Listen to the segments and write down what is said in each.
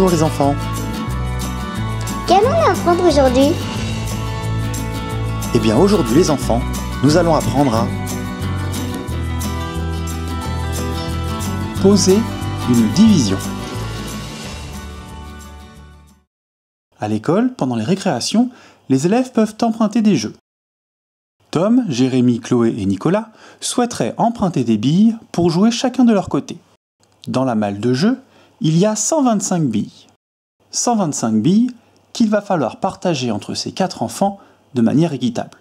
Bonjour les enfants. Qu'allons-nous apprendre aujourd'hui? Eh bien aujourd'hui les enfants, nous allons apprendre à poser une division. À l'école, pendant les récréations, les élèves peuvent emprunter des jeux. Tom, Jérémy, Chloé et Nicolas souhaiteraient emprunter des billes pour jouer chacun de leur côté. Dans la malle de jeu, il y a 125 billes. 125 billes qu'il va falloir partager entre ces 4 enfants de manière équitable.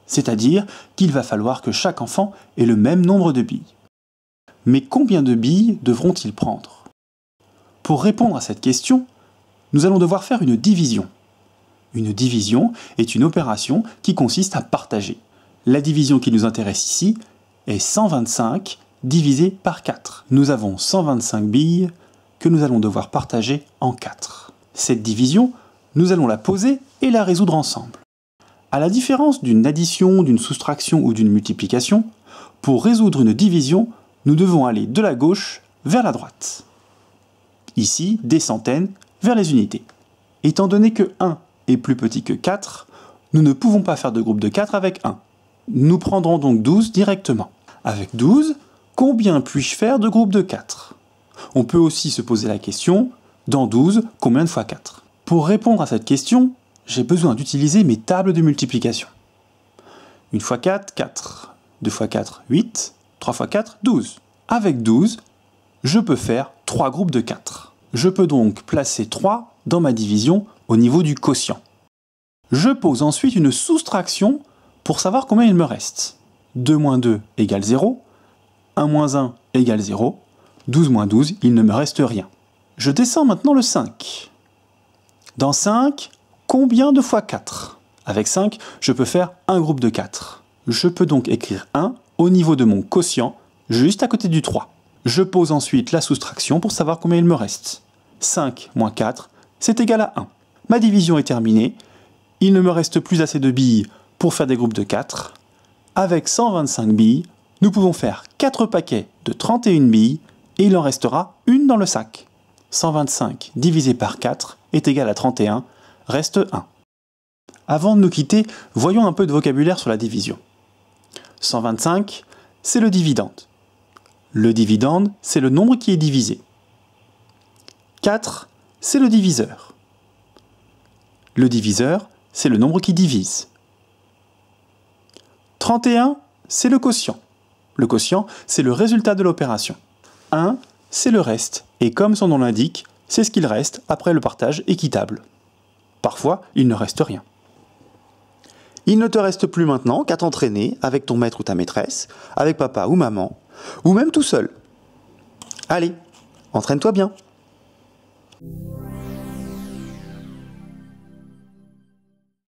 C'est-à-dire qu'il va falloir que chaque enfant ait le même nombre de billes. Mais combien de billes devront-ils prendre? Pour répondre à cette question, nous allons devoir faire une division. Une division est une opération qui consiste à partager. La division qui nous intéresse ici est 125 divisé par 4. Nous avons 125 billes que nous allons devoir partager en 4. Cette division, nous allons la poser et la résoudre ensemble. À la différence d'une addition, d'une soustraction ou d'une multiplication, pour résoudre une division, nous devons aller de la gauche vers la droite. Ici, des centaines vers les unités. Étant donné que 1 est plus petit que 4, nous ne pouvons pas faire de groupe de 4 avec 1. Nous prendrons donc 12 directement. Avec 12, combien puis-je faire de groupe de 4? On peut aussi se poser la question, dans 12, combien de fois 4? Pour répondre à cette question, j'ai besoin d'utiliser mes tables de multiplication. 1 fois 4, 4. 2 fois 4, 8. 3 fois 4, 12. Avec 12, je peux faire 3 groupes de 4. Je peux donc placer 3 dans ma division au niveau du quotient. Je pose ensuite une soustraction pour savoir combien il me reste. 2 moins 2 égale 0. 1 moins 1 égale 0. 12 moins 12, il ne me reste rien. Je descends maintenant le 5. Dans 5, combien de fois 4? Avec 5, je peux faire un groupe de 4. Je peux donc écrire 1 au niveau de mon quotient, juste à côté du 3. Je pose ensuite la soustraction pour savoir combien il me reste. 5 moins 4, c'est égal à 1. Ma division est terminée. Il ne me reste plus assez de billes pour faire des groupes de 4. Avec 125 billes, nous pouvons faire 4 paquets de 31 billes et il en restera une dans le sac. 125 divisé par 4 est égal à 31, reste 1. Avant de nous quitter, voyons un peu de vocabulaire sur la division. 125, c'est le dividende. Le dividende, c'est le nombre qui est divisé. 4, c'est le diviseur. Le diviseur, c'est le nombre qui divise. 31, c'est le quotient. Le quotient, c'est le résultat de l'opération. 1, c'est le reste. Et comme son nom l'indique, c'est ce qu'il reste après le partage équitable. Parfois, il ne reste rien. Il ne te reste plus maintenant qu'à t'entraîner avec ton maître ou ta maîtresse, avec papa ou maman, ou même tout seul. Allez, entraîne-toi bien.